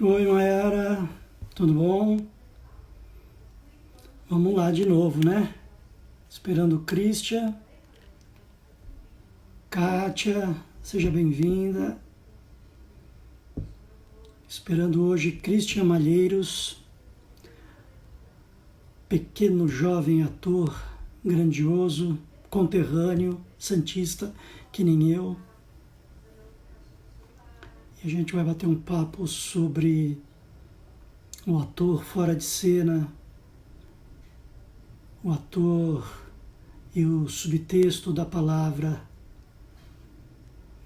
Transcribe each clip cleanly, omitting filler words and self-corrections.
Oi, Mayara, tudo bom? Vamos lá de novo, né? Esperando o Christian. Kátia, seja bem-vinda. Esperando hoje Christian Malheiros, pequeno jovem ator, grandioso, conterrâneo, santista, que nem eu. E a gente vai bater um papo sobre o ator fora de cena, o ator e o subtexto da palavra.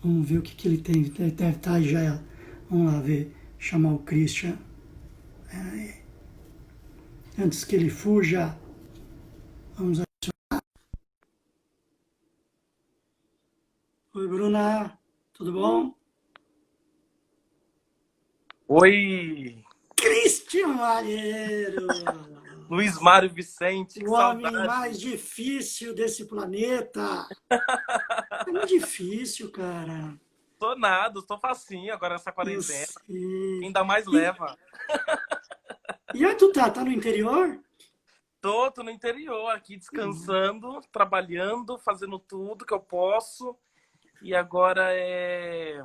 Vamos ver o que ele tem. Deve estar já. Vamos lá ver. Chamar o Christian. Antes que ele fuja, vamos. Oi, Bruna. Tudo bom? Oi, Christian Malheiro! Luiz Mário Vicente, que O homem saudade. mais difícil desse planeta. É muito difícil, cara. Tô nada, tô facinho agora nessa Eu quarentena. sei. Quem dá mais E, leva. e onde tu tá? Tá no interior? Tô no interior aqui descansando, trabalhando, fazendo tudo que eu posso. E agora é.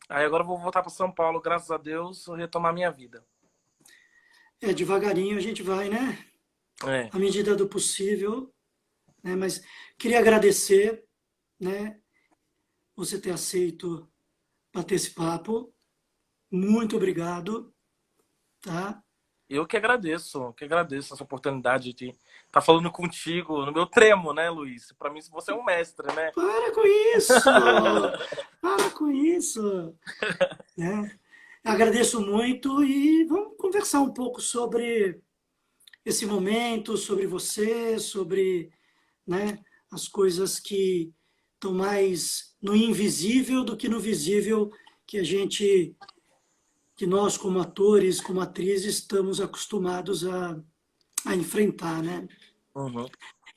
Aí agora eu vou voltar para São Paulo, graças a Deus, vou retomar minha vida. É, devagarinho a gente vai, né? É. À medida do possível, né? Mas queria agradecer, né? Você ter aceito bater esse papo. Muito obrigado, tá? Eu que agradeço essa oportunidade de estar falando contigo no meu tremo, né, Luiz? Para mim, você é um mestre, né? Para com isso! Para com isso! Né? Agradeço muito e vamos conversar um pouco sobre esse momento, sobre você, sobre, né, as coisas que estão mais no invisível do que no visível que que nós como atores, como atrizes, estamos acostumados a enfrentar, né? Uhum.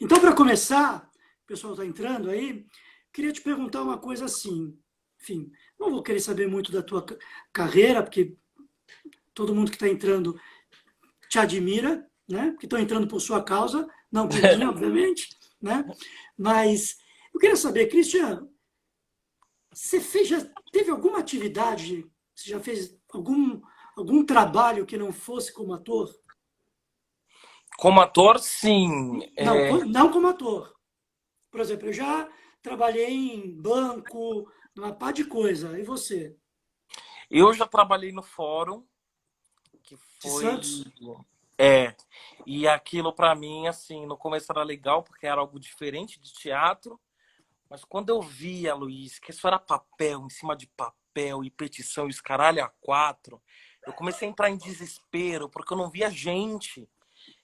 Então, para começar, o pessoal está entrando aí, queria te perguntar uma coisa assim. Enfim, não vou querer saber muito da tua carreira, porque todo mundo que está entrando te admira, né? Porque estão entrando por sua causa, não por mim, obviamente, né? Mas eu queria saber, Cristiano, já teve alguma atividade, você já fez algum trabalho que não fosse como ator? Como ator, sim. Não, não como ator. Por exemplo, eu já trabalhei em banco, numa pá de coisa. E você? Eu já trabalhei no fórum, que De foi. Santos? É. E aquilo pra mim, assim, no começo era legal, porque era algo diferente de teatro. Mas quando eu via, Luiz, que isso era papel, em cima de papel, e petição, e os caralho a quatro, eu comecei a entrar em desespero, porque eu não via gente.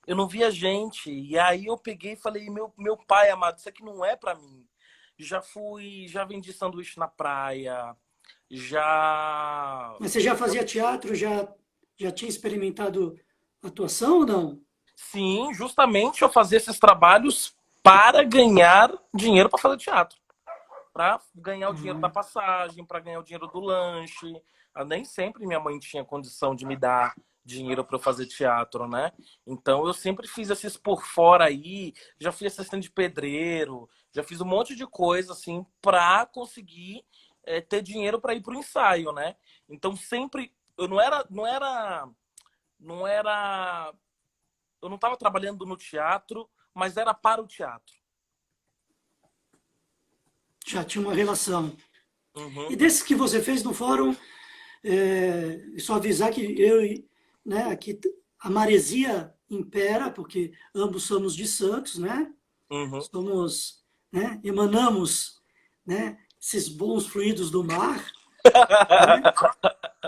Eu não via gente. E aí eu peguei e falei, meu pai amado, isso aqui não é pra mim. Já vendi sanduíche na praia, já. Mas você já fazia teatro, já tinha experimentado atuação ou não? Sim, justamente eu fazia esses trabalhos para ganhar dinheiro para fazer teatro. Para ganhar o dinheiro da Ah, passagem, para ganhar o dinheiro do lanche. Nem sempre minha mãe tinha condição de me dar dinheiro para eu fazer teatro, né? Então eu sempre fiz esses por fora aí, já fui assistente de pedreiro, já fiz um monte de coisa assim para conseguir ter dinheiro para ir pro ensaio, né? Então sempre eu não era, eu não estava trabalhando no teatro, mas era para o teatro. já tinha uma relação. E Uhum, desses que você fez no fórum, só avisar que né, aqui a maresia impera, porque ambos somos de Santos, né? uhum. Somos, né, emanamos, né, esses bons fluidos do mar, né?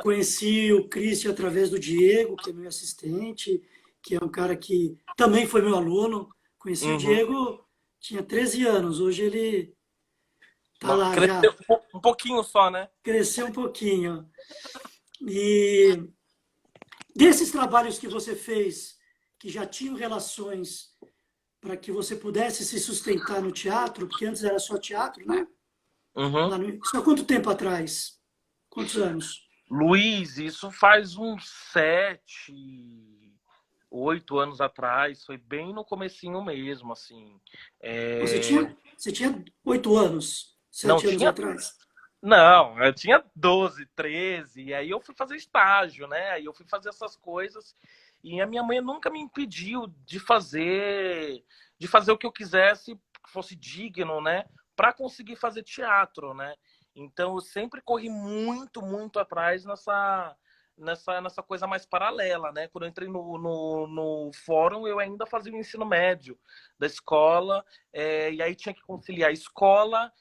Conheci o Christian através do Diego, que é meu assistente, que é um cara que também foi meu aluno. Conheci o Uhum. Diego, tinha 13 anos, hoje ele tá lá Cresceu já, um pouquinho só, né? cresceu um pouquinho. E desses trabalhos que você fez, que já tinham relações para que você pudesse se sustentar no teatro, porque antes era só teatro, né? Uhum. Isso há quanto tempo atrás? Quantos anos? Luiz, isso faz uns 7, 8 anos atrás, foi bem no comecinho mesmo, assim. Você É, tinha 8 anos, Não 7 anos tinha. atrás. Não, eu tinha 12, 13, e aí eu fui fazer estágio, né? Aí eu fui fazer essas coisas, e a minha mãe nunca me impediu de fazer o que eu quisesse, que fosse digno, né? Para conseguir fazer teatro, né? Então eu sempre corri muito, muito atrás nessa coisa mais paralela, né? Quando eu entrei no fórum, eu ainda fazia o ensino médio da escola, e aí tinha que conciliar escola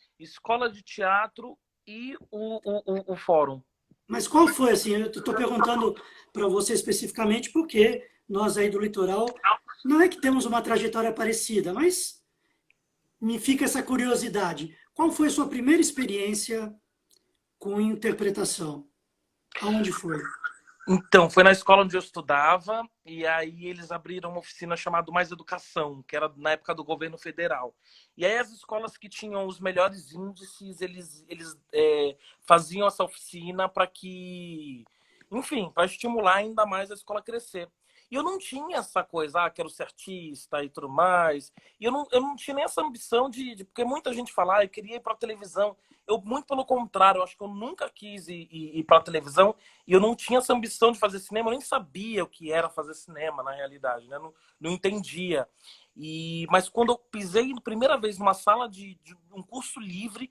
de teatro e o fórum. Mas qual foi, assim, eu estou perguntando para você especificamente porque nós aí do litoral não é que temos uma trajetória parecida, mas me fica essa curiosidade. Qual foi a sua primeira experiência com interpretação? Aonde foi? Então, foi na escola onde eu estudava, e aí eles abriram uma oficina chamada Mais Educação, que era na época do governo federal. E aí as escolas que tinham os melhores índices, eles faziam essa oficina para que, enfim, para estimular ainda mais a escola a crescer. E eu não tinha essa coisa, quero ser artista e tudo mais. E eu não tinha nem essa ambição porque muita gente fala, eu queria ir para televisão. Eu, muito pelo contrário, eu acho que eu nunca quis ir para televisão. E eu não tinha essa ambição de fazer cinema, eu nem sabia o que era fazer cinema, na realidade, né? Não entendia. Mas quando eu pisei a primeira vez numa sala de um curso livre,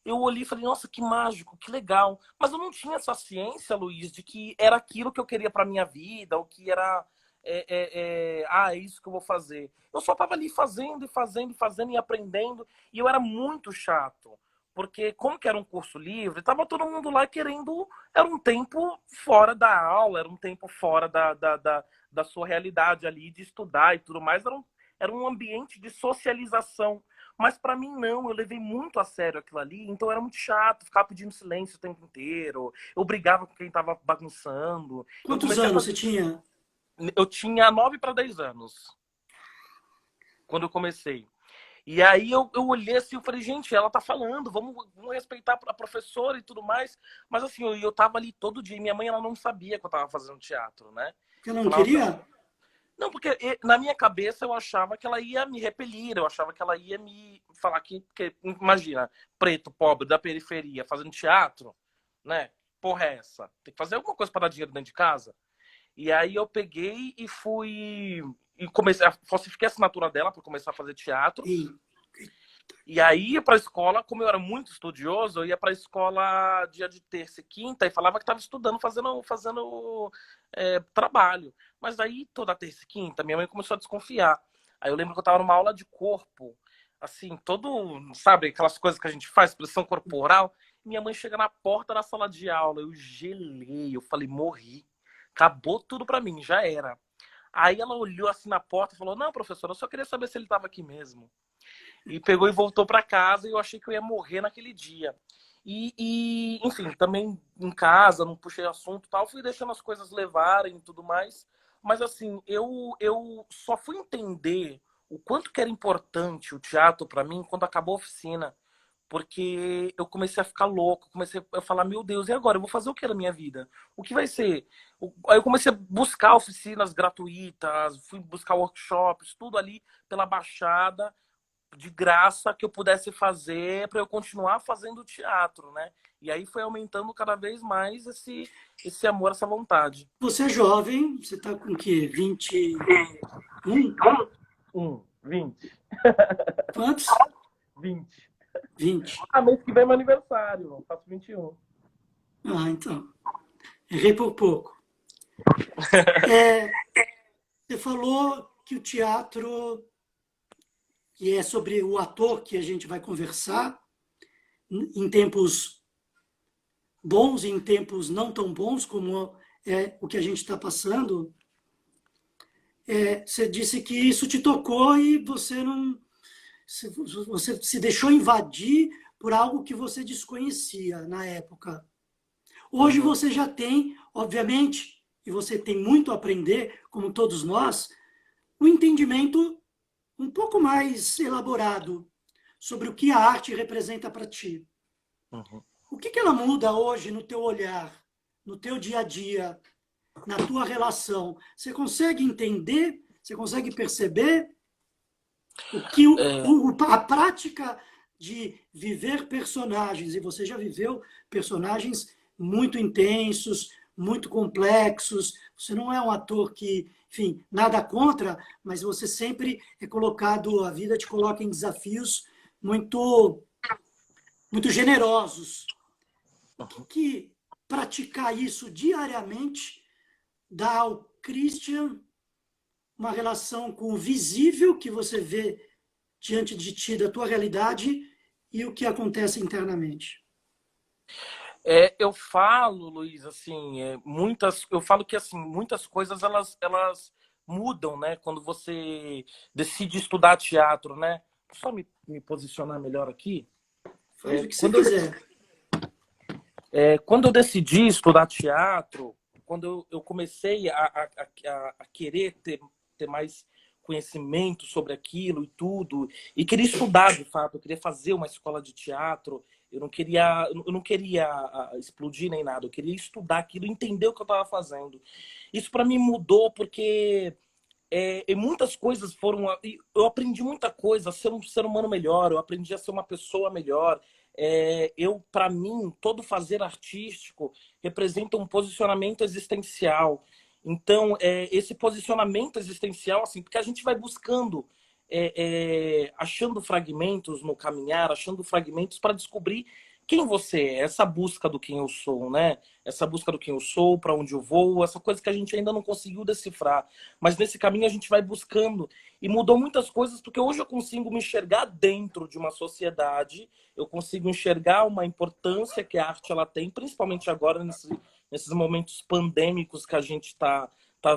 eu olhei e falei, nossa, que mágico, que legal. Mas eu não tinha essa ciência, Luiz, de que era aquilo que eu queria para minha vida, o que era. É isso que eu vou fazer. Eu só estava ali fazendo e fazendo e fazendo e aprendendo, e eu era muito chato. Porque, como que era um curso livre, estava todo mundo lá querendo. Era um tempo fora da aula, era um tempo fora da sua realidade ali, de estudar e tudo mais. Era um ambiente de socialização. Mas para mim, não. Eu levei muito a sério aquilo ali, então era muito chato ficar pedindo silêncio o tempo inteiro. Eu brigava com quem estava bagunçando. Eu Quantos comecei a anos fazer. você tinha? Eu tinha 9 para 10 anos quando eu comecei. E aí eu olhei assim, eu falei, gente, ela tá falando, vamos respeitar a professora e tudo mais. Mas assim, eu tava ali todo dia. E minha mãe, ela não sabia que eu tava fazendo teatro, né? Porque eu não Falava pra... queria? Não, porque na minha cabeça eu achava que ela ia me repelir, eu achava que ela ia me falar que imagina, preto, pobre, da periferia, fazendo teatro, né? Porra, é essa? Tem que fazer alguma coisa para dar dinheiro dentro de casa. E aí eu peguei e fui. E comecei, falsifiquei a assinatura dela para começar a fazer teatro. Ih, E aí ia para a escola, como eu era muito estudioso, eu ia para a escola dia de terça e quinta e falava que estava estudando, fazendo trabalho. Mas aí toda terça e quinta, minha mãe começou a desconfiar. Aí eu lembro que eu estava numa aula de corpo, assim, todo, sabe, aquelas coisas que a gente faz, expressão corporal. Minha mãe chega na porta da sala de aula, eu gelei, eu falei, morri. Acabou tudo para mim, já era. Aí ela olhou assim na porta e falou, não, professora, eu só queria saber se ele estava aqui mesmo. E pegou e voltou para casa e eu achei que eu ia morrer naquele dia. Enfim, também em casa, não puxei assunto e tal, fui deixando as coisas levarem e tudo mais. Mas assim, eu só fui entender o quanto que era importante o teatro para mim quando acabou a oficina. Porque eu comecei a ficar louco, comecei a falar, meu Deus, e agora? Eu vou fazer o que na minha vida? O que vai ser? Aí eu comecei a buscar oficinas gratuitas, fui buscar workshops, tudo ali pela Baixada, de graça que eu pudesse fazer para eu continuar fazendo teatro, né? E aí foi aumentando cada vez mais esse amor, essa vontade. você é jovem, você está com o quê? 21? 20. Quantos? 20. 20. Mês que vem é meu aniversário, eu faço 21. Ah, então. Errei por pouco. É, você falou que o teatro, que é sobre o ator que a gente vai conversar, em tempos bons e em tempos não tão bons, como é o que a gente está passando, você disse que isso te tocou e você se deixou invadir por algo que você desconhecia na época. Hoje Uhum. você já tem, obviamente, e você tem muito a aprender, como todos nós, um entendimento um pouco mais elaborado sobre o que a arte representa para ti. Uhum. O que ela muda hoje no teu olhar, no teu dia a dia, na tua relação, você consegue entender, você consegue perceber o que a prática de viver personagens, e você já viveu personagens muito intensos, muito complexos, você não é um ator que, enfim, nada contra, mas você sempre é colocado, a vida te coloca em desafios muito, muito generosos. Que praticar isso diariamente dá ao Christian uma relação com o visível que você vê diante de ti, da tua realidade, e o que acontece internamente. Eu falo, Luiz, assim, eu falo que assim, muitas coisas elas mudam, né? Quando você decide estudar teatro, né? Só me posicionar melhor aqui. Faz o que você quiser. Quando eu decidi estudar teatro, quando eu comecei a querer ter mais conhecimento sobre aquilo e tudo, e queria estudar de fato, eu queria fazer uma escola de teatro, eu não queria explodir nem nada, eu queria estudar aquilo, entender o que eu estava fazendo. Isso para mim mudou porque e muitas coisas foram. Eu aprendi muita coisa, a ser um ser humano melhor, eu aprendi a ser uma pessoa melhor. Para mim, todo fazer artístico representa um posicionamento existencial. Então, esse posicionamento existencial, assim, porque a gente vai buscando, achando fragmentos no caminhar, achando fragmentos para descobrir quem você é, essa busca do quem eu sou, né? Essa busca do quem eu sou, para onde eu vou, essa coisa que a gente ainda não conseguiu decifrar. Mas nesse caminho a gente vai buscando. E mudou muitas coisas, porque hoje eu consigo me enxergar dentro de uma sociedade, eu consigo enxergar uma importância que a arte ela tem, principalmente agora nesses momentos pandêmicos que a gente tá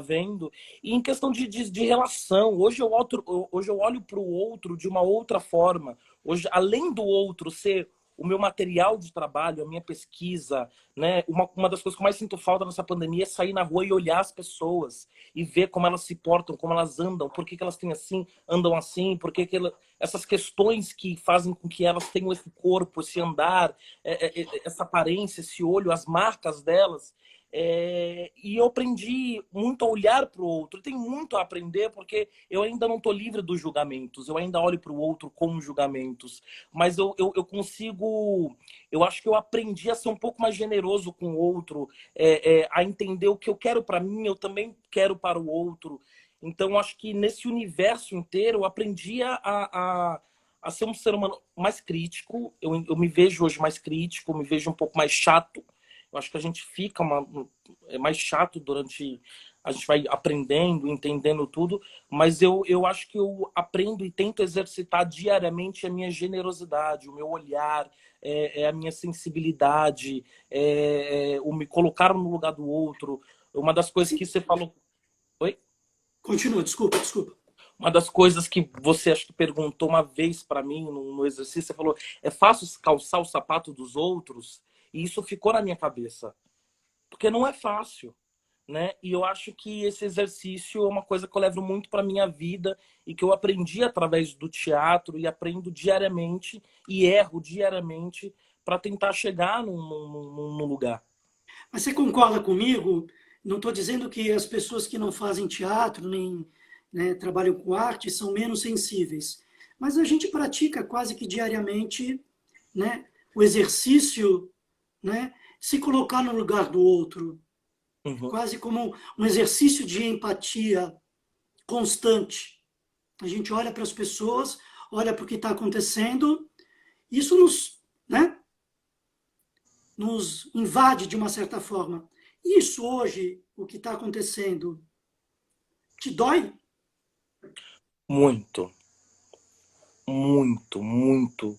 vendo. E em questão de relação, hoje eu olho para o outro de uma outra forma. Hoje, além do outro ser o meu material de trabalho, a minha pesquisa, né? Uma das coisas que eu mais sinto falta nessa pandemia é sair na rua e olhar as pessoas e ver como elas se portam, como elas andam, por que elas têm assim, andam assim, por que essas questões que fazem com que elas tenham esse corpo, esse andar, essa aparência, esse olho, as marcas delas. E eu aprendi muito a olhar para o outro. Tem muito a aprender porque eu ainda não estou livre dos julgamentos. Eu ainda olho para o outro com julgamentos. Mas eu consigo... Eu acho que eu aprendi a ser um pouco mais generoso com o outro, a entender o que eu quero para mim, eu também quero para o outro. Então, acho que nesse universo inteiro eu aprendi a ser um ser humano mais crítico. Eu me vejo hoje mais crítico, me vejo um pouco mais chato. Eu acho que a gente fica mais chato durante... A gente vai aprendendo, entendendo tudo, mas eu acho que eu aprendo e tento exercitar diariamente a minha generosidade, o meu olhar, a minha sensibilidade, o me colocar no lugar do outro. Uma das coisas que você falou... Oi? Continua, desculpa. Uma das coisas que você acho que perguntou uma vez para mim no exercício, você falou, é fácil calçar o sapato dos outros? E isso ficou na minha cabeça. Porque não é fácil, né? E eu acho que esse exercício é uma coisa que eu levo muito para minha vida e que eu aprendi através do teatro e aprendo diariamente e erro diariamente para tentar chegar num lugar. Mas você concorda comigo? Não estou dizendo que as pessoas que não fazem teatro, nem, né, trabalham com arte, são menos sensíveis. Mas a gente pratica quase que diariamente, né, o exercício, né, se colocar no lugar do outro, quase como um exercício de empatia constante. A gente olha para as pessoas, olha para o que está acontecendo, isso né, nos invade de uma certa forma. Isso hoje, o que está acontecendo, te dói? Muito, muito, muito.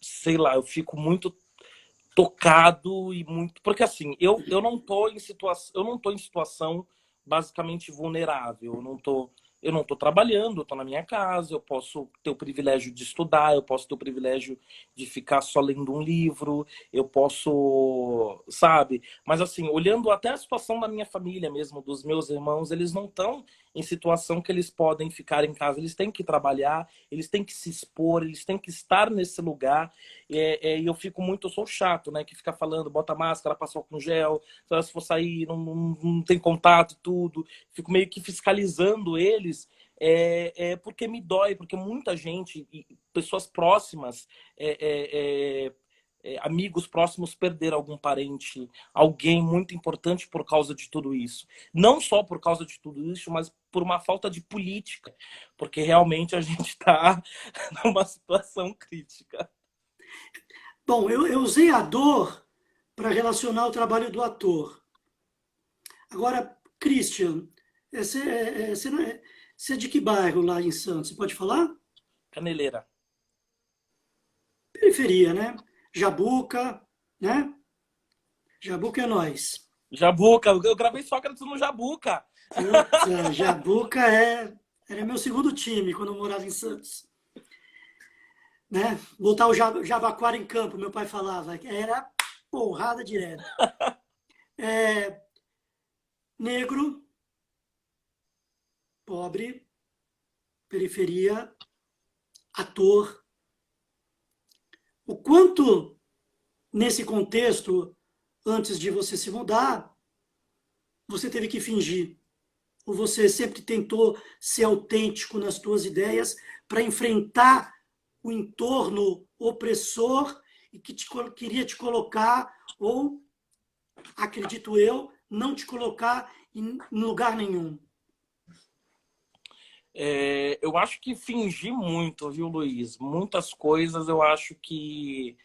Sei lá, eu fico muito tocado e muito... Porque assim, eu não tô em situação basicamente vulnerável. Eu não tô trabalhando, eu tô na minha casa, eu posso ter o privilégio de estudar, eu posso ter o privilégio de ficar só lendo um livro, eu posso, sabe? Mas assim, olhando até a situação da minha família mesmo, dos meus irmãos, eles não estão em situação que eles podem ficar em casa. Eles têm que trabalhar, eles têm que se expor, eles têm que estar nesse lugar. E eu fico muito, eu sou chato, né? Que fica falando, bota máscara, passa álcool gel, se for sair, não tem contato, tudo. Fico meio que fiscalizando eles, porque me dói, porque muita gente, pessoas próximas, amigos próximos perderam algum parente, alguém muito importante por causa de tudo isso. Não só por causa de tudo isso, mas por uma falta de política, porque realmente a gente está numa situação crítica. Bom, eu usei a dor para relacionar o trabalho do ator. Agora, Christian, você é de que bairro lá em Santos? Você pode falar? Caneleira. Periferia, né? Jabuca, né? Jabuca é nós. Jabuca, eu gravei Sócrates no Jabuca. Puta, Jabuca era meu segundo time quando eu morava em Santos. Né? Botar o Jabaquara em campo, meu pai falava. Era porrada direta. Negro, pobre, periferia, ator. O quanto, nesse contexto, antes de você se mudar, você teve que fingir? Ou você sempre tentou ser autêntico nas suas ideias para enfrentar o entorno opressor e que queria te colocar, ou, acredito eu, não te colocar em lugar nenhum? Eu acho que fingi muito, viu, Luiz? Muitas coisas eu acho que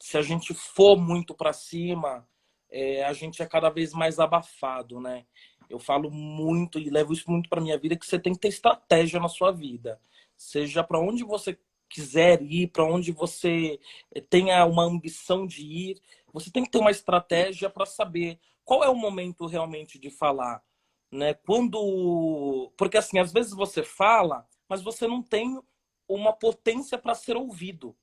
se a gente for muito para cima, a gente é cada vez mais abafado, né? Eu falo muito e levo isso muito para minha vida, que você tem que ter estratégia na sua vida. Seja para onde você quiser ir, para onde você tenha uma ambição de ir, você tem que ter uma estratégia para saber qual é o momento realmente de falar, né? Porque assim, às vezes você fala, mas você não tem uma potência para ser ouvido,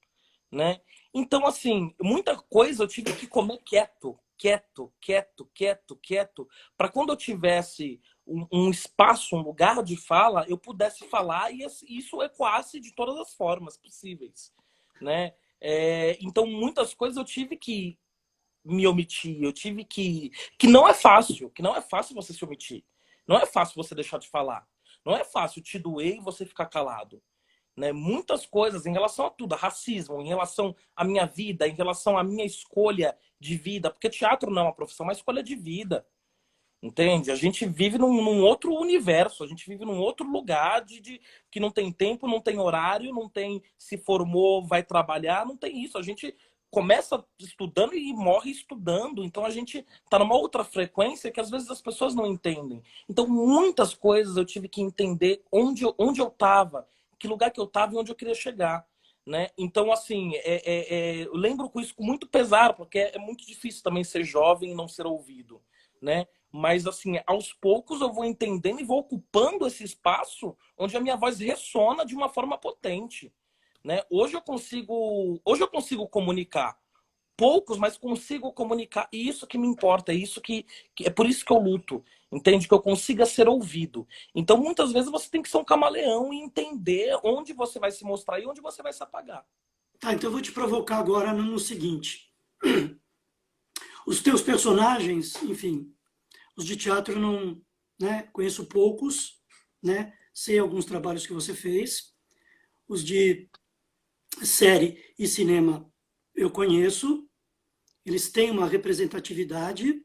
né? Então, assim, muita coisa eu tive que comer quieto, quieto, quieto, quieto, quieto, para quando eu tivesse um espaço, um lugar de fala, eu pudesse falar e isso ecoasse de todas as formas possíveis, né? Então, muitas coisas eu tive que me omitir, eu tive que não é fácil, que não é fácil você se omitir, não é fácil você deixar de falar, não é fácil te doer e você ficar calado, né? Muitas coisas em relação a tudo, a racismo, em relação à minha vida, em relação à minha escolha de vida, porque teatro não é uma profissão, é uma escolha de vida, entende? A gente vive num outro universo, a gente vive num outro lugar que não tem tempo, não tem horário, não tem se formou, vai trabalhar, não tem isso. A gente começa estudando e morre estudando, então a gente tá numa outra frequência que às vezes as pessoas não entendem. Então muitas coisas eu tive que entender onde eu tava, que lugar que eu tava e onde eu queria chegar. Né? Então, assim, eu lembro com isso com muito pesar, porque é muito difícil também ser jovem e não ser ouvido, né? Mas, assim, aos poucos eu vou entendendo e vou ocupando esse espaço onde a minha voz ressona de uma forma potente, né? Hoje eu consigo comunicar. Poucos, mas consigo comunicar. E isso que me importa, é por isso que eu luto. Entende? Que eu consiga ser ouvido. Então, muitas vezes, você tem que ser um camaleão e entender onde você vai se mostrar e onde você vai se apagar. Tá, então eu vou te provocar agora no seguinte. Os teus personagens, enfim, os de teatro não, né, conheço poucos, né, sei alguns trabalhos que você fez. Os de série e cinema eu conheço, eles têm uma representatividade,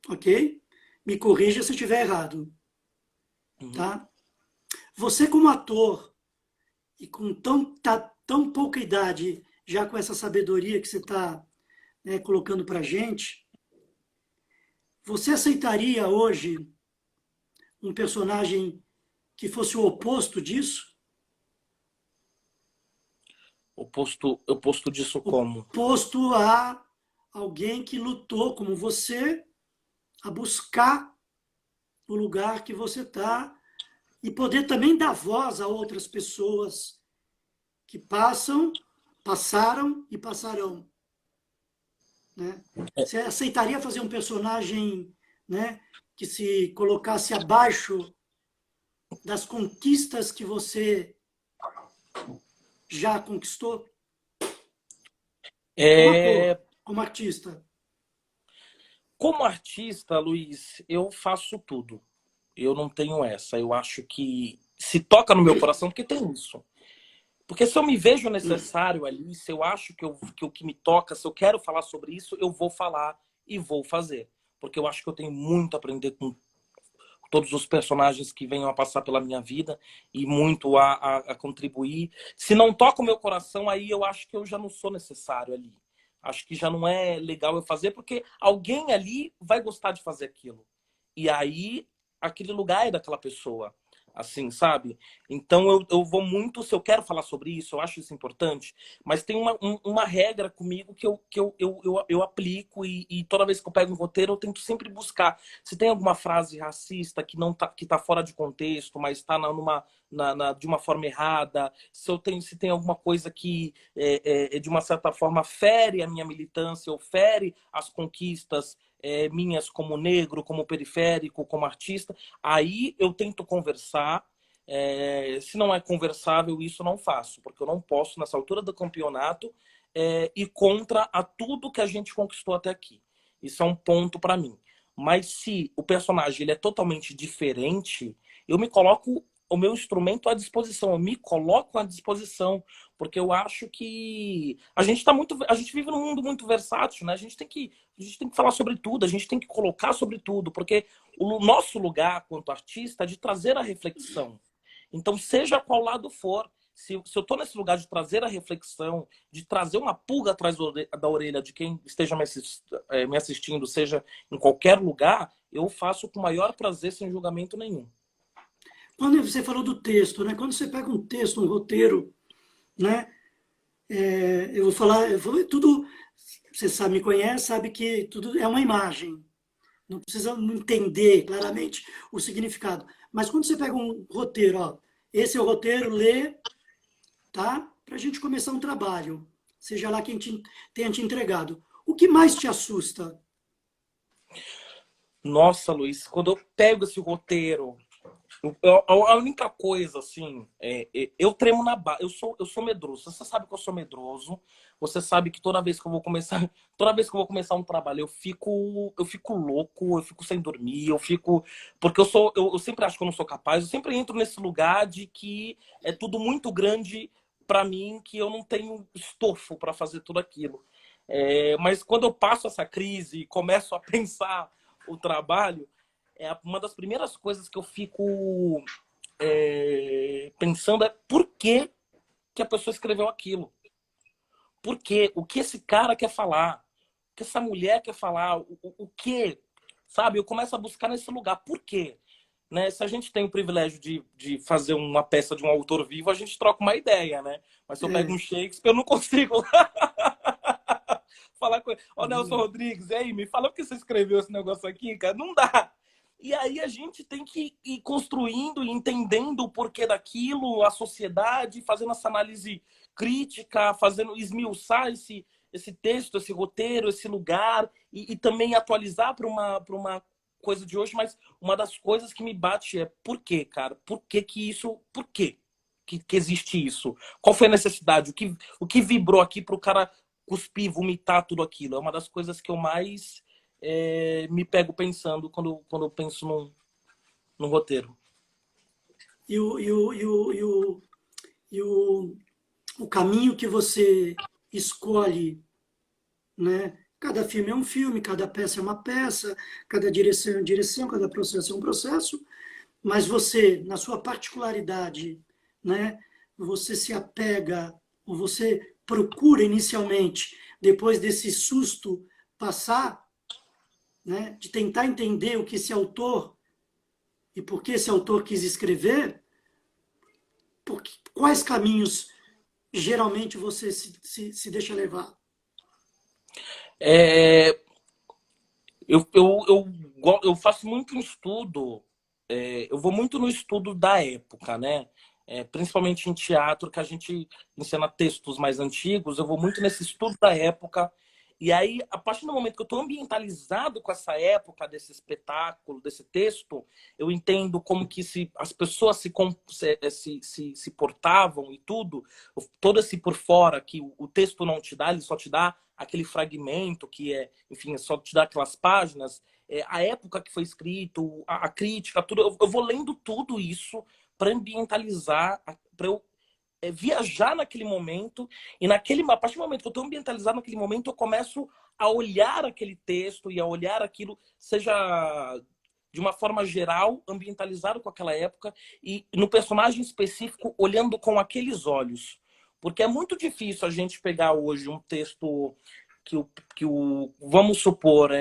ok? Me corrija se eu estiver errado, tá? Você como ator e com tão pouca idade, já com essa sabedoria que você está, né, colocando para gente, você aceitaria hoje um personagem que fosse o oposto disso? Oposto disso como? Oposto a alguém que lutou como você a buscar o lugar que você está e poder também dar voz a outras pessoas que passaram e passarão. Né? Você aceitaria fazer um personagem, né, que se colocasse abaixo das conquistas que você já conquistou como É, ator, como artista? como artista, Luiz, eu faço tudo. Eu não tenho essa. Eu acho que se toca no meu coração, porque tem isso. Porque se eu me vejo necessário ali, se eu acho que o que me toca, se eu quero falar sobre isso, eu vou falar e vou fazer. Porque eu acho que eu tenho muito a aprender com todos os personagens que venham a passar pela minha vida e muito a contribuir. Se não toca o meu coração, aí eu acho que eu já não sou necessário ali. Acho que já não é legal eu fazer, porque alguém ali vai gostar de fazer aquilo. E aí, aquele lugar é daquela pessoa. Assim, sabe? Então eu vou muito, se eu quero falar sobre isso, eu acho isso importante, mas tem uma regra comigo que eu aplico e toda vez que eu pego um roteiro, eu tento sempre buscar se tem alguma frase racista que não tá, que tá fora de contexto, mas está de uma forma errada, se tem alguma coisa que de uma certa forma fere a minha militância ou fere as conquistas minhas como negro, como periférico, como artista, aí eu tento conversar. Se não é conversável, isso eu não faço, porque eu não posso, nessa altura do campeonato, ir contra a tudo que a gente conquistou até aqui. Isso é um ponto para mim. Mas se o personagem ele é totalmente diferente, eu me coloco o meu instrumento à disposição, eu me coloco à disposição, porque eu acho que a gente vive num mundo muito versátil, né? A gente tem que falar sobre tudo, a gente tem que colocar sobre tudo, porque o nosso lugar quanto artista é de trazer a reflexão. Então, seja qual lado for, se eu estou nesse lugar de trazer a reflexão, de trazer uma pulga atrás da orelha de quem esteja me assistindo, seja em qualquer lugar, eu faço com o maior prazer, sem julgamento nenhum. Quando você falou do texto, né? Quando você pega um texto, um roteiro, né? Tudo. Você sabe, me conhece, sabe que tudo é uma imagem. Não precisa entender claramente o significado. Mas quando você pega um roteiro, ó, esse é o roteiro, lê, tá? Para a gente começar um trabalho, seja lá quem tenha te entregado. O que mais te assusta? Nossa, Luiz, quando eu pego esse roteiro, a única coisa, assim, eu tremo na base. Eu sou medroso. Você sabe que eu sou medroso. Você sabe que toda vez que eu vou começar, toda vez que eu vou começar um trabalho, eu fico louco, eu fico sem dormir, porque eu sempre acho que eu não sou capaz. Eu sempre entro nesse lugar de que é tudo muito grande para mim, que eu não tenho estofo para fazer tudo aquilo. Mas quando eu passo essa crise e começo a pensar o trabalho, é uma das primeiras coisas que eu fico pensando é por que a pessoa escreveu aquilo. Por quê? O que esse cara quer falar? O que essa mulher quer falar? O que? Sabe? Eu começo a buscar nesse lugar. Por quê? Né? Se a gente tem o privilégio de fazer uma peça de um autor vivo, a gente troca uma ideia, né? Mas se eu pego um É, Shakespeare, eu não consigo falar com ele. Ó, Nelson Rodrigues, e aí, me fala por que você escreveu esse negócio aqui, cara? Não dá. E aí a gente tem que ir construindo e entendendo o porquê daquilo, a sociedade, fazendo essa análise crítica, fazendo esmiuçar esse texto, esse roteiro, esse lugar, e também atualizar para uma coisa de hoje, mas uma das coisas que me bate é por quê, cara? Por quê que existe isso? Qual foi a necessidade? O que vibrou aqui para o cara cuspir, vomitar tudo aquilo? É uma das coisas que eu mais me pego pensando quando eu penso no roteiro. e o, e o, e o, e o, e o caminho que você escolhe, né? Cada filme é um filme, cada peça é uma peça, cada direção é uma direção, cada processo é um processo, mas você, na sua particularidade, né, você se apega, ou você procura inicialmente, depois desse susto passar, né, de tentar entender o que esse autor e por que esse autor quis escrever, quais caminhos geralmente você se deixa levar? É, eu faço muito estudo, eu vou muito no estudo da época, né? Principalmente em teatro, que a gente ensina textos mais antigos, eu vou muito nesse estudo da época E aí, a partir do momento que eu estou ambientalizado com essa época desse espetáculo, desse texto, eu entendo como que as pessoas se portavam e tudo, todo esse por fora, que o texto não te dá, ele só te dá aquele fragmento, que é, enfim, só te dá aquelas páginas, a época que foi escrito, a crítica, tudo, eu vou lendo tudo isso para ambientalizar, para eu viajar naquele momento, e a partir do momento que eu estou ambientalizado naquele momento, eu começo a olhar aquele texto e a olhar aquilo, seja de uma forma geral, ambientalizado com aquela época, e no personagem específico, olhando com aqueles olhos. Porque é muito difícil a gente pegar hoje um texto vamos supor,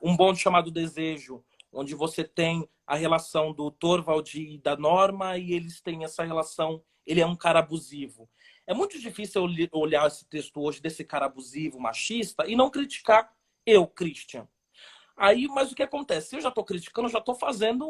Um Bonde Chamado Desejo, onde você tem a relação do Torvald e da Norma, e eles têm essa relação, ele é um cara abusivo. É muito difícil eu olhar esse texto hoje desse cara abusivo, machista, e não criticar eu, Christian. Aí, mas o que acontece? Eu já estou criticando, eu já tô fazendo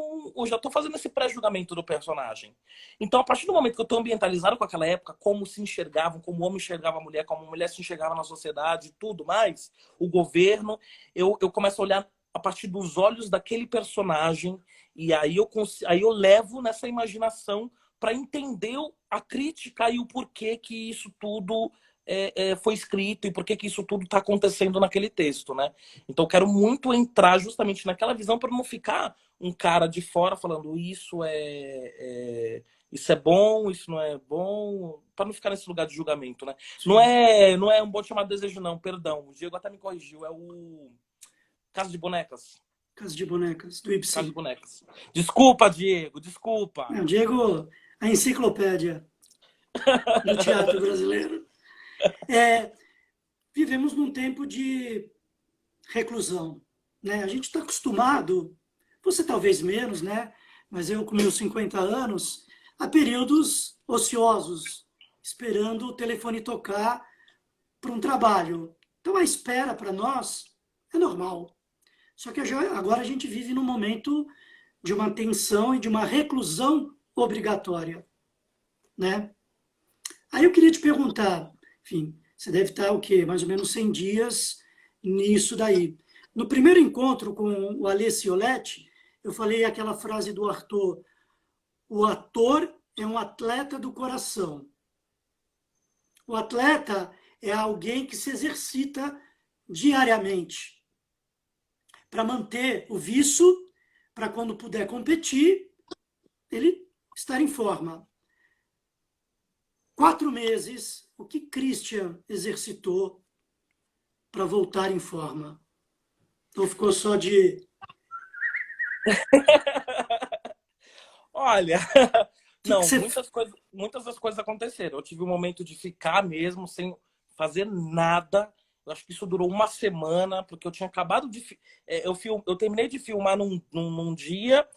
esse pré-julgamento do personagem. Então, a partir do momento que eu estou ambientalizado com aquela época, como se enxergavam, como o homem enxergava a mulher, como a mulher se enxergava na sociedade, tudo mais, o governo, eu começo a olhar a partir dos olhos daquele personagem, e aí eu levo nessa imaginação para entender a crítica e o porquê que isso tudo foi escrito e por que isso tudo está acontecendo naquele texto, né? Então eu quero muito entrar justamente naquela visão para não ficar um cara de fora falando isso é bom, isso não é bom, para não ficar nesse lugar de julgamento, né? Não é Um Bonde Chamado Desejo, não, perdão. O Diego até me corrigiu, é o Casa de Bonecas. Casa de Bonecas, do Ibsen. Casa de Bonecas. Desculpa, Diego, desculpa. Não, Diego, a enciclopédia do teatro brasileiro. Vivemos num tempo de reclusão, né? A gente está acostumado, você talvez menos, né? Mas eu com meus 50 anos, a períodos ociosos, esperando o telefone tocar para um trabalho. Então a espera para nós é normal. Só que agora a gente vive num momento de uma tensão e de uma reclusão obrigatória, né? Aí eu queria te perguntar, enfim, você deve estar o quê? Mais ou menos 100 dias nisso daí. No primeiro encontro com o Alê Cioletti, eu falei aquela frase do Arthur: o ator é um atleta do coração. O atleta é alguém que se exercita diariamente para manter o viço, para quando puder competir, ele estar em forma. 4 meses, o que Christian exercitou para voltar em forma? Ou ficou só de... Olha, não, você... muitas das coisas aconteceram. Eu tive um momento de ficar mesmo sem fazer nada. Eu acho que isso durou uma semana, porque eu tinha acabado de... Eu terminei de filmar num dia,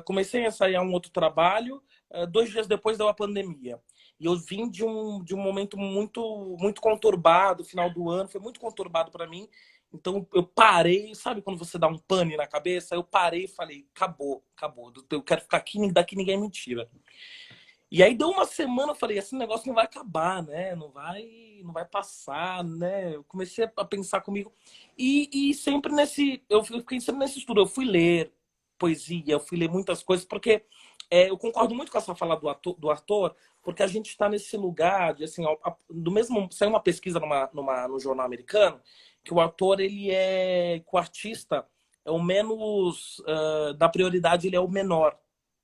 comecei a ensaiar um outro trabalho, 2 dias depois deu a pandemia. E eu vim de um momento muito, muito conturbado, final do ano, foi muito conturbado para mim. Então eu parei, sabe quando você dá um pane na cabeça? Eu parei e falei, acabou, acabou. Eu quero ficar aqui, daqui ninguém me tira. E aí deu uma semana, eu falei, esse negócio não vai acabar, né? Não vai passar, né? Eu comecei a pensar comigo. E sempre eu fiquei sempre nesse estudo. Eu fui ler poesia, eu fui ler muitas coisas, porque eu concordo muito com essa fala do Arthur, porque a gente está nesse lugar de, assim, do mesmo... Saiu uma pesquisa no jornal americano, que o ator, que o artista é o menos... da prioridade, ele é o menor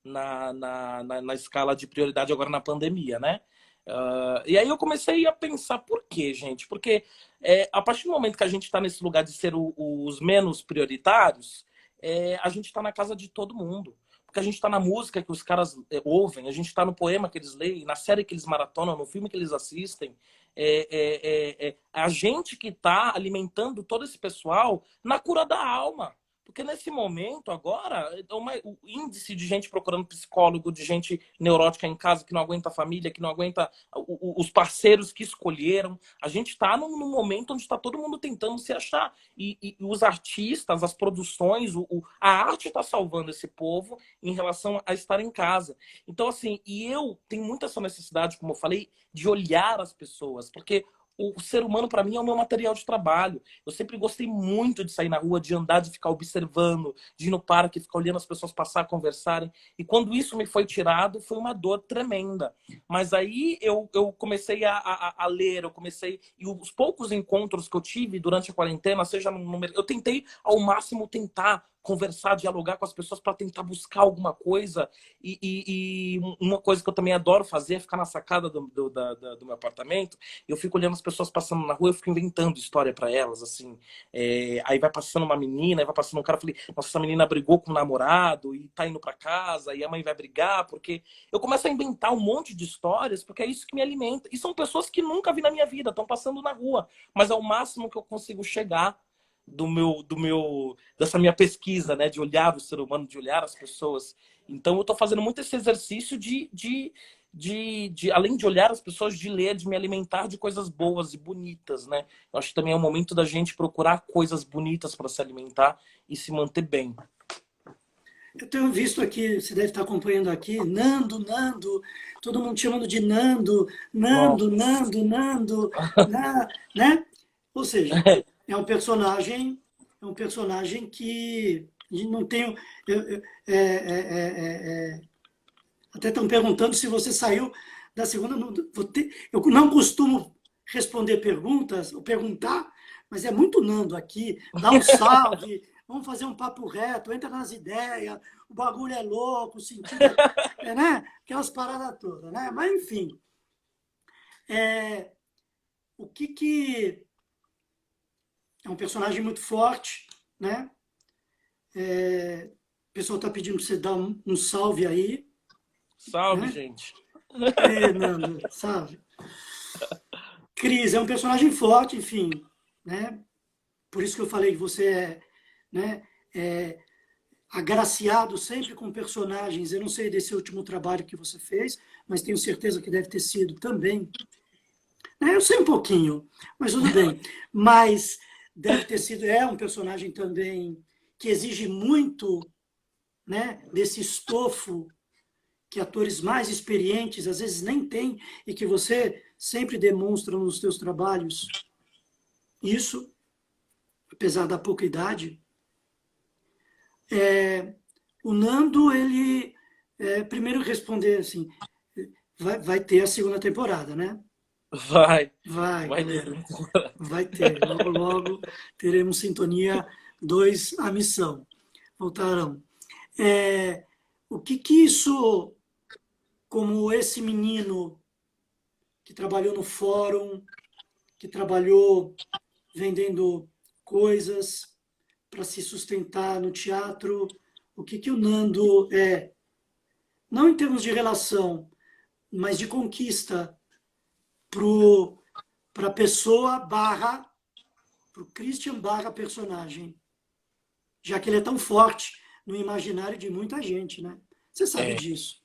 na escala de prioridade agora na pandemia, né? E aí eu comecei a pensar, por quê, gente? Porque a partir do momento que a gente está nesse lugar de ser os menos prioritários, a gente está na casa de todo mundo. Porque a gente está na música que os caras ouvem, a gente está no poema que eles leem, na série que eles maratonam, no filme que eles assistem. A gente que está alimentando todo esse pessoal na cura da alma. Porque nesse momento, agora, o índice de gente procurando psicólogo, de gente neurótica em casa, que não aguenta a família, que não aguenta os parceiros que escolheram. A gente está num momento onde está todo mundo tentando se achar. E os artistas, as produções, a arte está salvando esse povo em relação a estar em casa. Então, assim, e eu tenho muito essa necessidade, como eu falei, de olhar as pessoas. Porque o ser humano, para mim, é o meu material de trabalho. Eu sempre gostei muito de sair na rua, de andar, de ficar observando, de ir no parque, ficar olhando as pessoas passar, conversarem. E quando isso me foi tirado, foi uma dor tremenda. Mas aí eu comecei a ler, eu comecei... E os poucos encontros que eu tive durante a quarentena, seja no número... Eu tentei, ao máximo, tentar conversar, dialogar com as pessoas para tentar buscar alguma coisa. E uma coisa que eu também adoro fazer é ficar na sacada do meu apartamento. Eu fico olhando as pessoas passando na rua, eu fico inventando história para elas, assim. Aí vai passando uma menina, aí vai passando um cara, eu falei, nossa, essa menina brigou com o namorado e tá indo para casa, e a mãe vai brigar, porque eu começo a inventar um monte de histórias, porque é isso que me alimenta. E são pessoas que nunca vi na minha vida, estão passando na rua, mas é o máximo que eu consigo chegar dessa minha pesquisa, né, de olhar o ser humano, de olhar as pessoas. Então eu estou fazendo muito esse exercício além de olhar as pessoas, de ler, de me alimentar de coisas boas e bonitas, né? Eu acho que também é o momento da gente procurar coisas bonitas para se alimentar e se manter bem. Eu tenho visto aqui, você deve estar acompanhando aqui, Nando, Nando, todo mundo chamando de Nando, Nando, Nossa. Nando, Nando, né? Ou seja, é um personagem que não tem. Até estão perguntando se você saiu da segunda. Eu não costumo responder perguntas ou perguntar, mas é muito Nando aqui. Dá um salve, vamos fazer um papo reto, entra nas ideias, o bagulho é louco, o sentido né? Aquelas paradas todas, né? Mas, enfim, o que é um personagem muito forte, né? O pessoal está pedindo para você dar um salve aí, Salve, né? gente. Nando, salve. Cris é um personagem forte, enfim, né? Por isso que eu falei que você né, é agraciado sempre com personagens. Eu não sei desse último trabalho que você fez, mas tenho certeza que deve ter sido também. Eu sei um pouquinho, mas tudo bem. Mas deve ter sido, é um personagem também que exige muito, né, desse estofo que atores mais experientes às vezes nem têm e que você sempre demonstra nos seus trabalhos. Isso, apesar da pouca idade. O Nando, ele, primeiro responder assim, vai ter a segunda temporada, né? Vai. Vai, Vai ter. galera. Vai ter. Logo, logo teremos Sintonia 2, a missão. Voltarão. O que isso, como esse menino que trabalhou no fórum, que trabalhou vendendo coisas para se sustentar no teatro, o que o Nando é, não em termos de relação, mas de conquista para a pessoa barra, para o Christian barra personagem, já que ele é tão forte no imaginário de muita gente, né? Você sabe É, disso.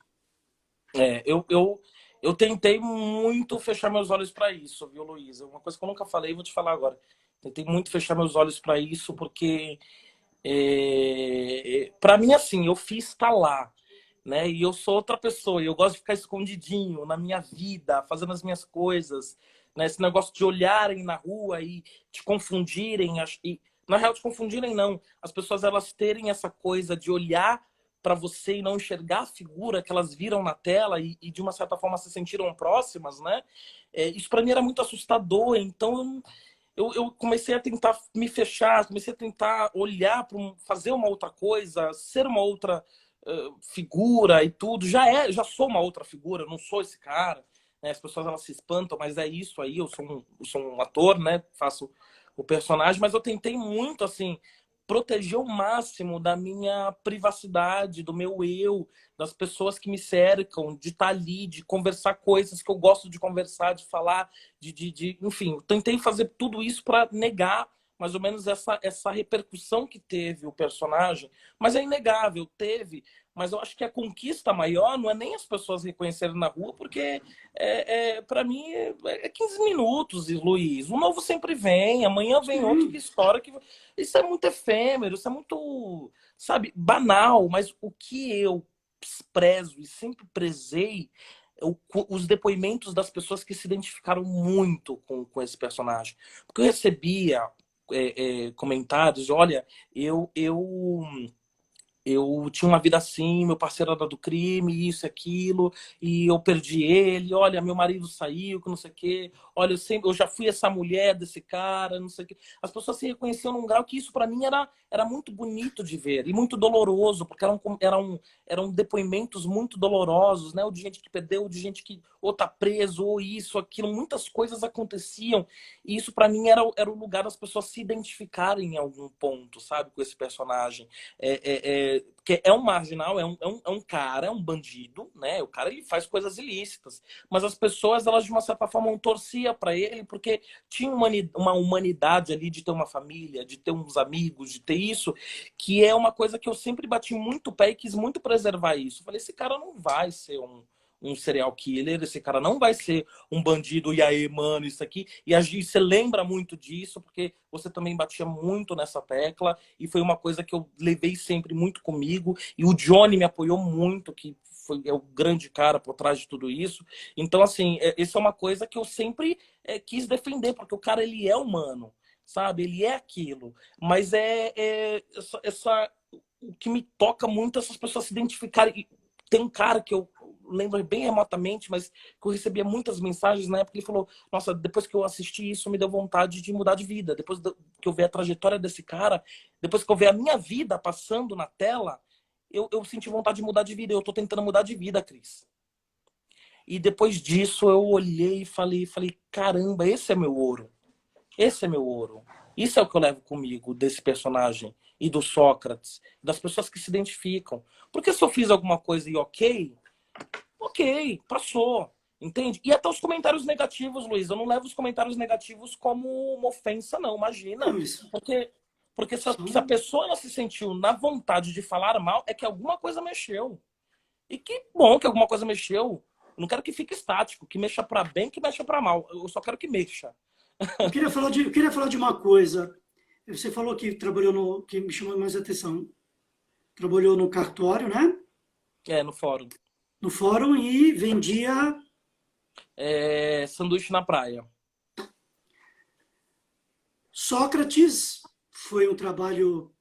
eu tentei muito fechar meus olhos para isso, viu, Luísa? Uma coisa que eu nunca falei, vou te falar agora. Tentei muito fechar meus olhos para isso, porque para mim, assim, eu fiz estar lá, né? E eu sou outra pessoa, e eu gosto de ficar escondidinho na minha vida, fazendo as minhas coisas, né? Esse negócio de olharem na rua e te confundirem, e, na real, te confundirem não. As pessoas, elas terem essa coisa de olhar para você e não enxergar a figura que elas viram na tela e de uma certa forma se sentiram próximas, né? Isso para mim era muito assustador, então eu comecei a tentar me fechar, comecei a tentar olhar para fazer uma outra coisa, ser uma outra figura e tudo. Já sou uma outra figura, não sou esse cara. Né? As pessoas, elas se espantam, mas é isso aí. Eu sou um ator, né? Faço o personagem, mas eu tentei muito assim proteger o máximo da minha privacidade, do meu eu, das pessoas que me cercam, de estar ali, de conversar coisas que eu gosto de conversar, de falar, enfim, eu tentei fazer tudo isso para negar mais ou menos essa repercussão que teve o personagem, mas é inegável, teve, mas eu acho que a conquista maior não é nem as pessoas reconhecerem na rua, porque para mim é 15 minutos, Luiz. O novo sempre vem, amanhã vem outro que Sim, história que isso é muito efêmero, isso é muito, sabe, banal, mas o que eu prezo e sempre prezei os depoimentos das pessoas que se identificaram muito com esse personagem. Porque eu recebia comentários, olha, eu tinha uma vida assim, meu parceiro era do crime, isso, aquilo, e eu perdi ele, olha, meu marido saiu, que não sei o quê, olha, eu já fui essa mulher desse cara, não sei o quê. As pessoas se reconheciam num grau que isso para mim era muito bonito de ver, e muito doloroso, porque eram depoimentos muito dolorosos, né? Ou de gente que perdeu, ou de gente que ou tá preso, ou isso, aquilo, muitas coisas aconteciam, e isso para mim era o lugar das pessoas se identificarem em algum ponto, sabe, com esse personagem. Porque é um marginal, é um cara, é um bandido, né? O cara ele faz coisas ilícitas, mas as pessoas, elas de uma certa forma torciam para ele porque tinha uma humanidade ali de ter uma família, de ter uns amigos, de ter isso, que é uma coisa que eu sempre bati muito o pé e quis muito preservar isso. Eu falei, esse cara não vai ser um serial killer, esse cara não vai ser um bandido, e aí, mano, isso aqui. E a Gi, você lembra muito disso, porque você também batia muito nessa tecla, e foi uma coisa que eu levei sempre muito comigo, e o Johnny me apoiou muito, que é o grande cara por trás de tudo isso. Então, assim, isso é uma coisa que eu sempre quis defender, porque o cara, ele é humano, sabe? Ele é aquilo. Mas o que me toca muito é essas pessoas se identificarem. Tem um cara que eu lembro bem remotamente, mas que eu recebia muitas mensagens na época. Ele falou, nossa, depois que eu assisti isso, me deu vontade de mudar de vida. Depois que eu ver a trajetória desse cara, depois que eu ver a minha vida passando na tela, eu senti vontade de mudar de vida. Eu tô tentando mudar de vida, Cris. E depois disso, eu olhei e falei, caramba, esse é meu ouro. Esse é meu ouro. Isso é o que eu levo comigo desse personagem e do Sócrates, das pessoas que se identificam. Porque se eu fiz alguma coisa e ok, passou. Entende? E até os comentários negativos, Luiz. Eu não levo os comentários negativos como uma ofensa, não. Imagina. Não, isso. Porque se a pessoa ela se sentiu na vontade de falar mal, é que alguma coisa mexeu. E que bom que alguma coisa mexeu. Eu não quero que fique estático, que mexa para bem, que mexa para mal. Eu só quero que mexa. Eu queria falar de uma coisa. Você falou que trabalhou que me chamou mais a atenção. Trabalhou no cartório, né? No fórum. No fórum e vendia Sanduíche na praia. Sócrates foi um trabalho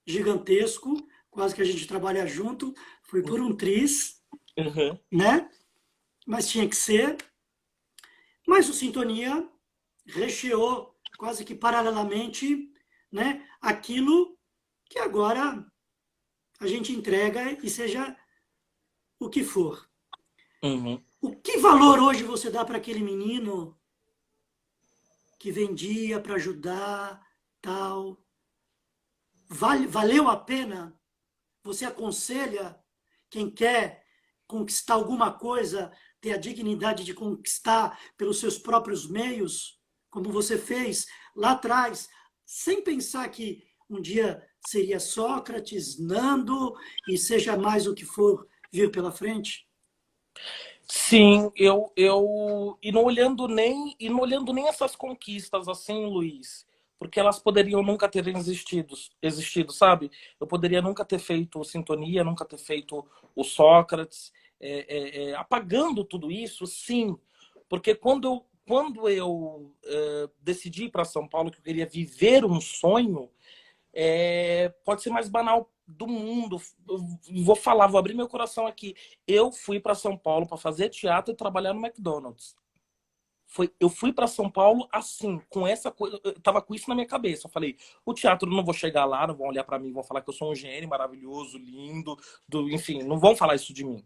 gigantesco, quase que a gente trabalha junto, foi por um triz, Uhum. né? Mas tinha que ser. Mas o Sintonia recheou quase que paralelamente, né, aquilo que agora a gente entrega e seja o que for. Uhum. O que valor hoje você dá para aquele menino que vendia para ajudar, tal? Valeu a pena? Você aconselha quem quer conquistar alguma coisa, ter a dignidade de conquistar pelos seus próprios meios, como você fez lá atrás, sem pensar que um dia seria Sócrates, Nando, e seja mais o que for vir pela frente? Sim, e não olhando nem essas conquistas assim, Luiz, porque elas poderiam nunca terem existido, sabe? Eu poderia nunca ter feito Sintonia, nunca ter feito o Sócrates, apagando tudo isso, sim, porque quando eu decidi ir para São Paulo que eu queria viver um sonho, pode ser mais banal do mundo. Eu vou abrir meu coração aqui. Eu fui para São Paulo para fazer teatro e trabalhar no McDonald's. Eu fui para São Paulo assim, com essa coisa, eu tava com isso na minha cabeça. Eu falei, o teatro não vou chegar lá, não vão olhar para mim, vão falar que eu sou um gênio maravilhoso, lindo, enfim, não vão falar isso de mim.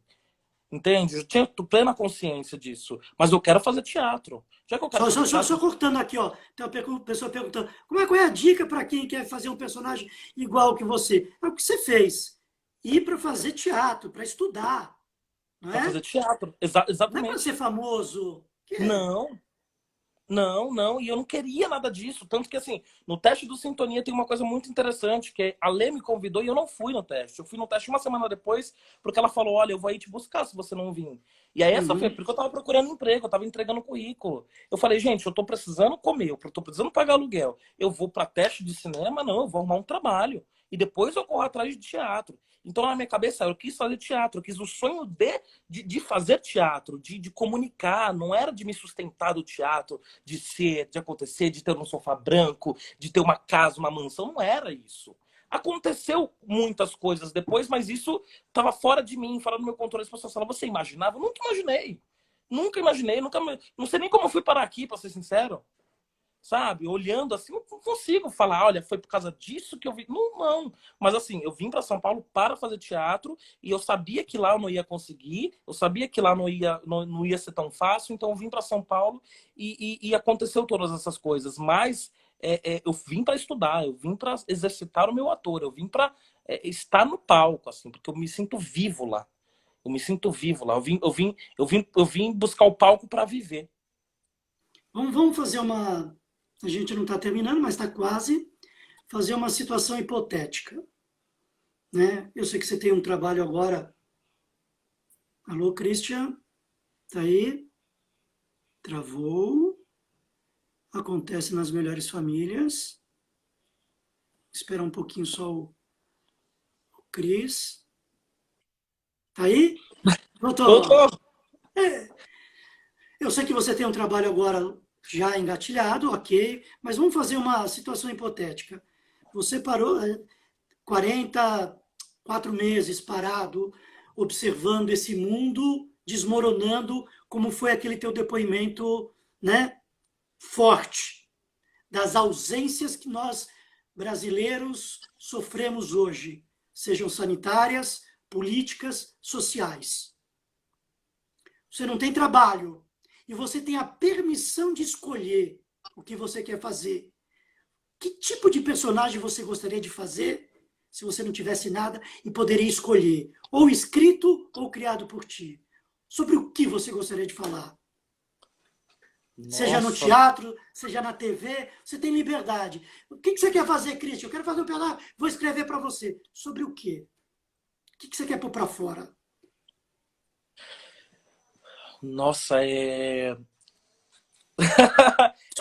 Entende? Eu tinha plena consciência disso. Mas eu quero fazer teatro. Já que eu quero fazer teatro... Só cortando aqui, ó. Tem uma pessoa perguntando, qual é a dica para quem quer fazer um personagem igual que você? É o que você fez. Ir para fazer teatro, para estudar. Não Para é? fazer teatro. Não é para Exatamente. ser famoso. Não. Não, e eu não queria nada disso. Tanto que, assim, no teste do Sintonia tem uma coisa muito interessante, que a Lê me convidou e eu não fui no teste. Eu fui no teste uma semana depois, porque ela falou, olha, eu vou aí te buscar se você não vir. E aí essa foi porque eu tava procurando emprego, eu tava entregando currículo. Eu falei, gente, eu tô precisando comer, eu tô precisando pagar aluguel. Eu vou para teste de cinema? Não, eu vou arrumar um trabalho. e depois eu corro atrás de teatro. Então, na minha cabeça, eu quis fazer teatro, eu quis o sonho de fazer teatro, de comunicar, não era de me sustentar do teatro, de ser, de acontecer, de ter um sofá branco, de ter uma casa, uma mansão, não era isso. Aconteceu muitas coisas depois, mas isso estava fora de mim, fora do meu controle. As pessoas falam, você imaginava? Eu nunca imaginei. Nunca imaginei, nunca, não sei nem como eu fui parar aqui, para ser sincero. Sabe? Olhando assim, não consigo falar, olha, foi por causa disso que eu vim. Não, não. Mas assim, eu vim para São Paulo para fazer teatro e eu sabia que lá eu não ia conseguir, eu sabia que lá não ia ser tão fácil, então eu vim para São Paulo e aconteceu todas essas coisas. Mas eu vim para estudar, eu vim para exercitar o meu ator, eu vim para estar no palco, assim, porque eu me sinto vivo lá. Eu me sinto vivo lá. Eu vim buscar o palco para viver. Vamos fazer uma... A gente não está terminando, mas está quase. Fazer uma situação hipotética. Né? Eu sei que você tem um trabalho agora. Alô, Christian? Tá aí? Travou. Acontece nas melhores famílias. Esperar um pouquinho só o Cris. Tá aí? Voltou. Voltou. Eu sei que você tem um trabalho agora já engatilhado, ok, mas vamos fazer uma situação hipotética. Você parou 44 meses parado, observando esse mundo desmoronando, como foi aquele teu depoimento, né, forte, das ausências que nós, brasileiros, sofremos hoje, sejam sanitárias, políticas, sociais. Você não tem trabalho e você tem a permissão de escolher o que você quer fazer. Que tipo de personagem você gostaria de fazer se você não tivesse nada e poderia escolher, ou escrito ou criado por ti? Sobre o que você gostaria de falar? Nossa. Seja no teatro, seja na TV, você tem liberdade. O que você quer fazer, Cristian? Eu quero fazer um pedaço, vou escrever para você. Sobre o quê? O que você quer pôr para fora? Nossa, é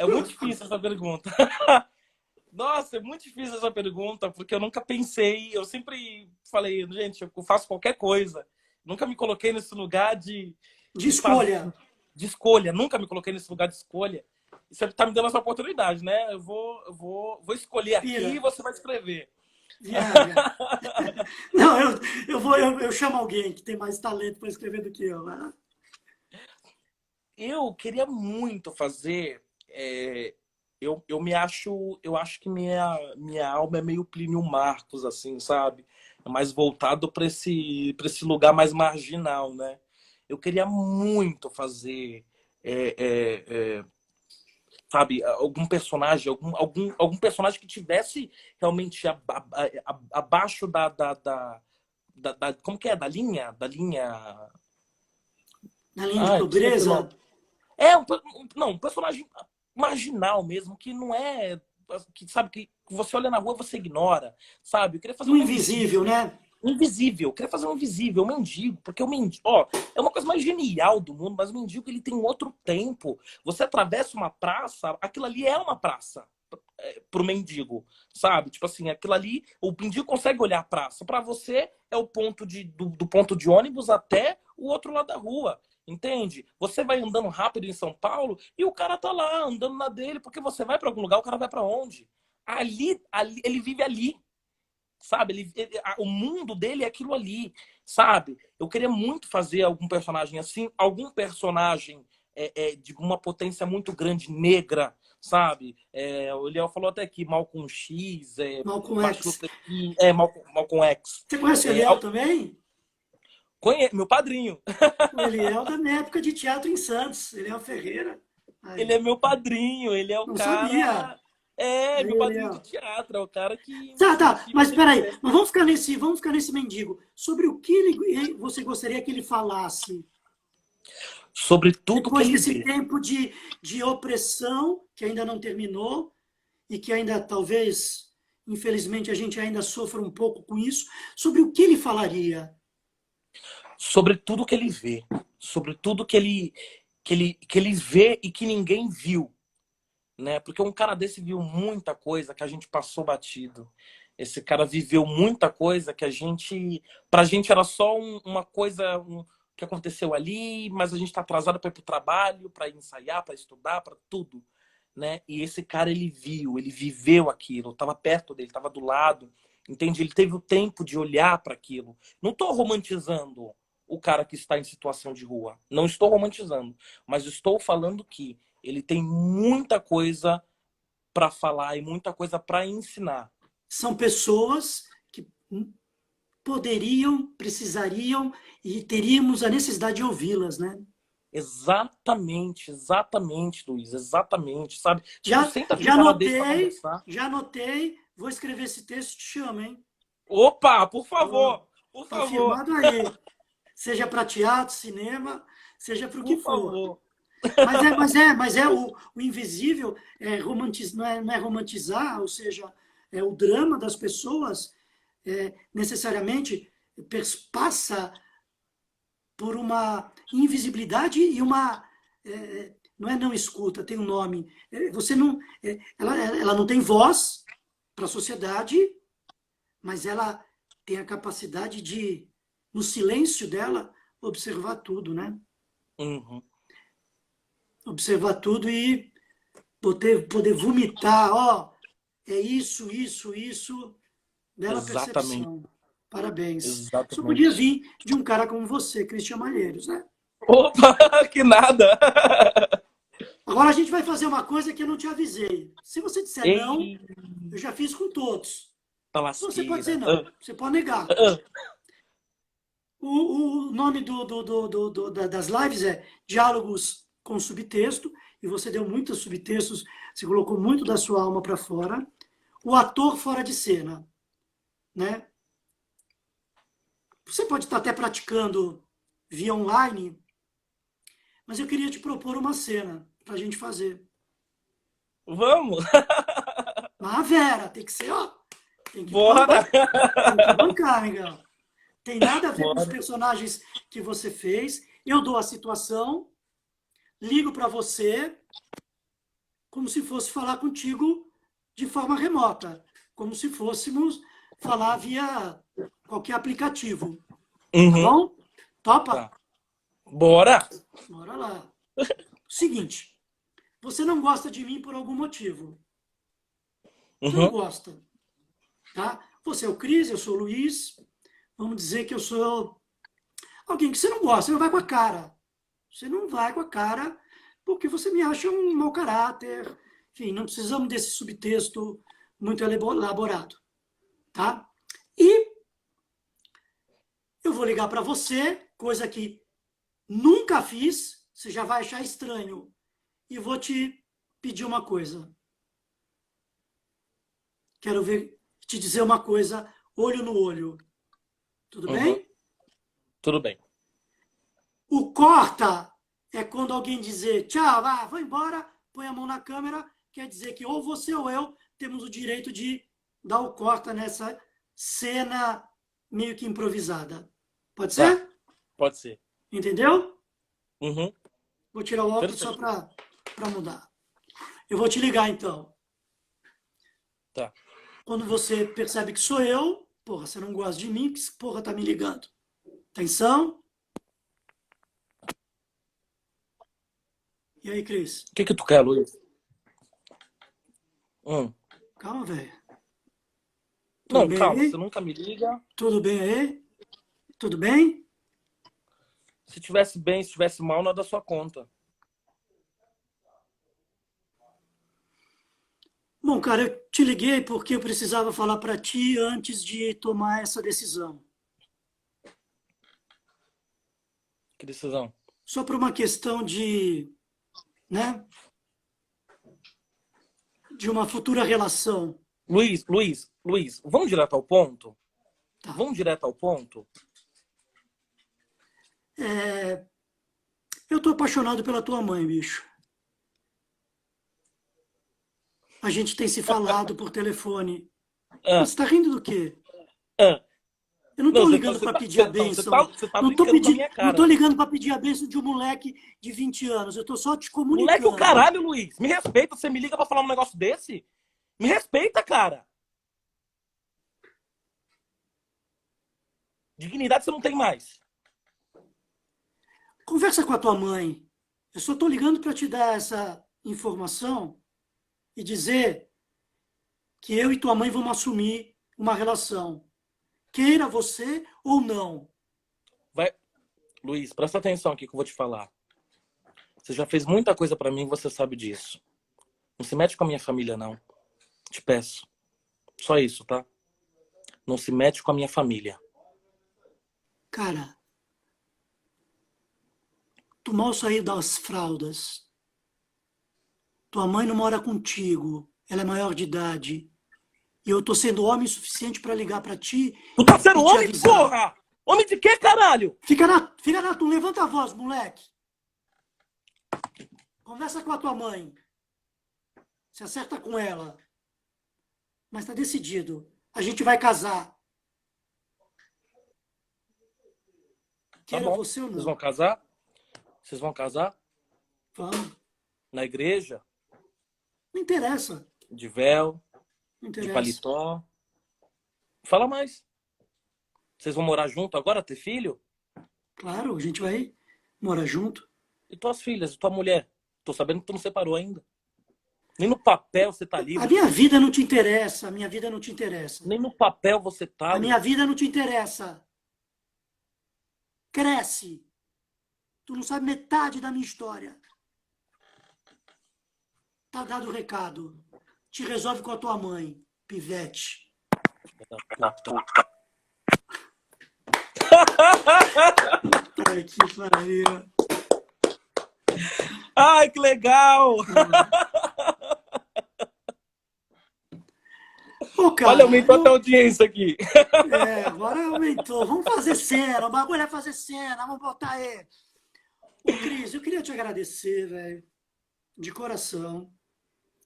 muito difícil essa pergunta. Nossa, é muito difícil essa pergunta, porque eu nunca pensei, eu sempre falei, gente, eu faço qualquer coisa. Nunca me coloquei nesse lugar De escolha. De escolha, nunca me coloquei nesse lugar de escolha. E você está me dando essa oportunidade, né? Eu vou escolher aqui e você vai escrever. Viaja. Não, eu chamo alguém que tem mais talento para escrever do que eu. Né? Eu queria muito fazer. Eu acho que minha alma é meio Plínio Marcos, assim, sabe? É mais voltado para esse lugar mais marginal, né? Eu queria muito fazer, é, é, é, sabe, algum personagem, algum personagem que tivesse realmente abaixo como que é? Da linha. Na linha de Ah, esqueci o pobreza, nome. Não, um personagem marginal mesmo, que não é. Que sabe que você olha na rua e você ignora, sabe? Eu queria fazer no um invisível, mendigo. né? Um invisível, eu queria fazer um invisível, um mendigo, porque o mendigo, ó, é uma coisa mais genial do mundo, mas o mendigo ele tem um outro tempo. Você atravessa uma praça, aquilo ali é uma praça pro mendigo, sabe? Tipo assim, aquilo ali, o mendigo consegue olhar a praça. Para você é o ponto do ponto de ônibus até o outro lado da rua. Entende? Você vai andando rápido em São Paulo e o cara tá lá andando na dele, porque você vai para algum lugar, o cara vai para onde? Ali, ele vive ali, sabe? O mundo dele é aquilo ali, sabe? Eu queria muito fazer algum personagem assim, algum personagem de uma potência muito grande, negra, sabe? O Eliel falou até aqui, Malcolm X, Malcolm Martin X. Luther King, Malcolm X. Você conhece o Eliel também? Meu padrinho. O Eliel da minha época de teatro em Santos. Eliel Ferreira. Ele Aí. é meu padrinho, ele é o Não sabia. cara. É, Aí, meu padrinho de Eliel. teatro, é o cara que me Tá, incentiva mas espera desde aí. sempre. Mas vamos ficar nesse mendigo. Sobre o que você gostaria que ele falasse Sobre tudo que depois ele desse vê. tempo de opressão, que ainda não terminou, e que ainda talvez, infelizmente, a gente ainda sofra um pouco com isso, sobre o que ele falaria? Sobre tudo que ele vê. Sobre tudo que ele vê e que ninguém viu. Né? Porque um cara desse viu muita coisa que a gente passou batido. Esse cara viveu muita coisa que pra gente era só uma coisa que aconteceu ali, mas a gente tá atrasado para ir pro trabalho, para ensaiar, para estudar, para tudo, né? E esse cara, ele viu, ele viveu aquilo, tava perto dele, tava do lado, entende? Ele teve o tempo de olhar para aquilo. Não tô romantizando o cara que está em situação de rua. Não estou romantizando, mas estou falando que ele tem muita coisa para falar e muita coisa para ensinar. São pessoas que poderiam, precisariam e teríamos a necessidade de ouvi-las, né? Exatamente, Luiz, exatamente, sabe? Tipo, Já, senta com já o cara desse pra anotei, conversar. já anotei, vou escrever esse texto e te chamo, hein? Opa, por favor, por Tá favor, firmado aí. Seja para teatro, cinema, seja para o que por for. favor. Mas o invisível não é romantizar, ou seja, o drama das pessoas necessariamente passa por uma invisibilidade e uma não escuta, tem um nome. Você não, ela não tem voz para a sociedade, mas ela tem a capacidade de, no silêncio dela, observar tudo, né? Uhum. Observar tudo e poder vomitar, ó, é isso, bela Exatamente, percepção. Parabéns. Só podia exatamente. vir de um cara como você, Cristian Malheiros, né? Opa, que nada. Agora a gente vai fazer uma coisa que eu não te avisei. Se você disser não, Eita eu já fiz com todos. Você pode dizer lasqueira. não, você pode negar. O nome das lives é Diálogos com Subtexto, e você deu muitos subtextos, você colocou muito da sua alma para fora. O ator fora de cena, né? Você pode estar até praticando via online, mas eu queria te propor uma cena para a gente fazer. Vamos, Mas, Vera, tem que ser, ó, tem que bora. tem que bancar, amigão. Tem nada a ver com os Bora. personagens que você fez. Eu dou a situação, ligo para você, como se fosse falar contigo de forma remota, como se fôssemos falar via qualquer aplicativo. Tá Uhum. bom? Topa? Tá. Bora. Bora lá. Seguinte, você não gosta de mim por algum motivo. Você não Uhum. gosta. Tá? Você é o Cris, eu sou o Luiz. Vamos dizer que eu sou alguém que você não gosta, você não vai com a cara. Você não vai com a cara porque você me acha um mau caráter. Enfim, não precisamos desse subtexto muito elaborado. Tá? E eu vou ligar para você, coisa que nunca fiz, você já vai achar estranho. E vou te pedir uma coisa. Quero te dizer uma coisa, olho no olho. Tudo bem? Tudo bem. O corta é quando alguém dizer tchau, vou embora, põe a mão na câmera, quer dizer que ou você ou eu temos o direito de dar o corta nessa cena meio que improvisada. Pode ser? Tá. Pode ser. Entendeu? Uhum. Vou tirar o óculos só para mudar. Eu vou te ligar então. Tá. Quando você percebe que sou eu, porra, você não gosta de mim, que porra tá me ligando? Atenção. E aí, Cris? O que tu quer, Luiz? Calma, velho. Não, calma, você nunca me liga. Tudo bem aí? Tudo bem? Se tivesse bem, se tivesse mal, não é da sua conta. Bom, cara, eu te liguei porque eu precisava falar para ti antes de tomar essa decisão. Que decisão? Só por uma questão de, né? De uma futura relação. Luiz, vamos direto ao ponto? Tá. Vamos direto ao ponto? Eu tô apaixonado pela tua mãe, bicho. A gente tem se falado por telefone. Você tá rindo do quê? Eu não tô ligando para pedir a bênção. Você tá brincando com a minha cara. Não tô ligando para pedir a bênção de um moleque de 20 anos. Eu tô só te comunicando. Moleque o caralho, Luiz. Me respeita. Você me liga para falar um negócio desse? Me respeita, cara. Dignidade você não tem mais. Conversa com a tua mãe. Eu só estou ligando para te dar essa informação e dizer que eu e tua mãe vamos assumir uma relação. Queira você ou não. Vai, Luiz, presta atenção aqui que eu vou te falar. Você já fez muita coisa pra mim, você sabe disso. Não se mete com a minha família, não. Te peço. Só isso, tá? Não se mete com a minha família. Cara, tu mal saiu das fraldas. Tua mãe não mora contigo. Ela é maior de idade. E eu tô sendo homem suficiente para ligar para ti Tu tá sendo e te homem, avisar. porra! Homem de quê, caralho? Fica na, tu levanta a voz, moleque. Conversa com a tua mãe. Se acerta com ela. Mas tá decidido. A gente vai casar. Tá Queira bom. você ou Vocês não. vão casar? Vocês vão casar? Vamos. Na igreja? Não interessa. De véu? Não De interessa. paletó? Fala mais. Vocês vão morar junto agora, ter filho? Claro, a gente vai morar junto. E tuas filhas, e tua mulher? Tô sabendo que tu não separou ainda. Nem no papel você tá A livre. minha vida não te interessa. A minha vida não te interessa. Nem no papel você tá, A minha Luiz. vida não te interessa. Cresce. Tu não sabe metade da minha história. Tá dado o recado. Te resolve com a tua mãe, pivete. Da puta. Ai, que maravilha. Ai, que legal! Ô, cara, Olha, aumentou até a audiência aqui. agora aumentou. Vamos fazer cena. O bagulho é fazer cena. Vamos botar aí. Ô, Cris, eu queria te agradecer, velho. De coração.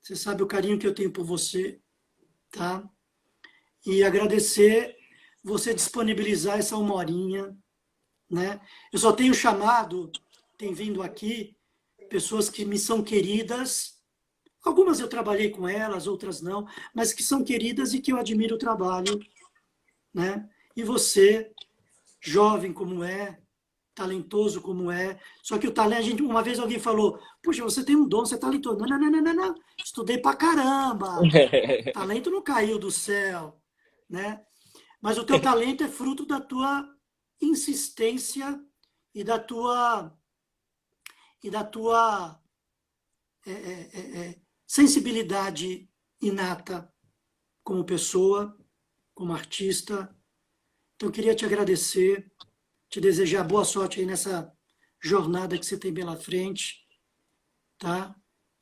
Você sabe o carinho que eu tenho por você, tá? E agradecer você disponibilizar essa 1 horinha, né? Eu só tenho chamado, tem vindo aqui, pessoas que me são queridas. Algumas eu trabalhei com elas, outras não, mas que são queridas e que eu admiro o trabalho, né? E você, jovem como é, talentoso como é, só que o talento, uma vez alguém falou, puxa, você tem um dom, você é talentoso. Não, não, não, não, não, não. Estudei pra caramba. Talento não caiu do céu, né? Mas o teu talento é fruto da tua insistência e da tua sensibilidade inata como pessoa, como artista. Então, eu queria te agradecer, te desejar boa sorte aí nessa jornada que você tem pela frente, tá?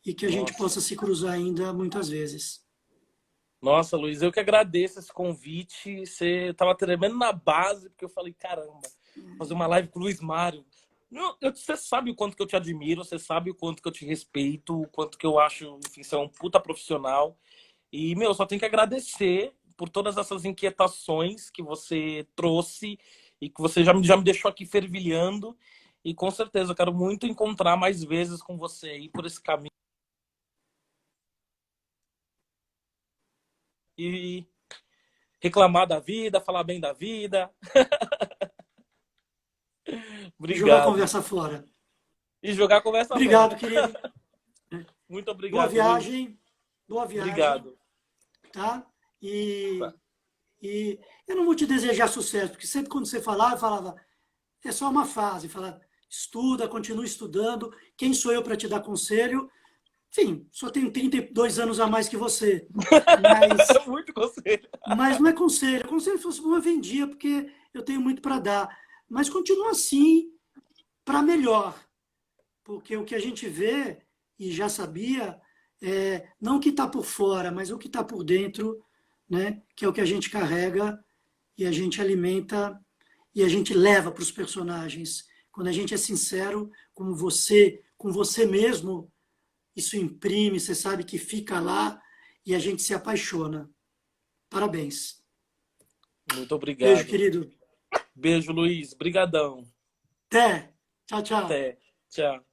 E que a gente possa se cruzar ainda muitas vezes. Nossa, Luiz, eu que agradeço esse convite. Você tava tremendo na base, porque eu falei, caramba, fazer uma live com o Luiz Mário. Você sabe o quanto que eu te admiro, você sabe o quanto que eu te respeito, o quanto que eu acho, enfim, você é um puta profissional. E, meu, só tenho que agradecer por todas essas inquietações que você trouxe e que você já me deixou aqui fervilhando. E com certeza eu quero muito encontrar mais vezes com você aí por esse caminho. E reclamar da vida, falar bem da vida. Jogar a Obrigado. conversa fora. E jogar a conversa Obrigado, fora. querido. Muito obrigado. Boa viagem. Luiz. Boa viagem. Obrigado. Tá? E eu não vou te desejar sucesso, porque sempre quando você falava, eu falava, é só uma fase. Falava, estuda, continua estudando. Quem sou eu para te dar conselho? Enfim, só tenho 32 anos a mais que você. Mas, Muito conselho. mas não é conselho. Conselho fosse bom, eu vendia, porque eu tenho muito para dar. Mas continua assim, para melhor. Porque o que a gente vê, e já sabia, não o que está por fora, mas o que está por dentro, né? Que é o que a gente carrega e a gente alimenta e a gente leva para os personagens. Quando a gente é sincero com você mesmo, isso imprime, você sabe que fica lá e a gente se apaixona. Parabéns. Muito obrigado. Beijo, querido. Beijo, Luiz. Brigadão. Até. Tchau, tchau. Até. Tchau.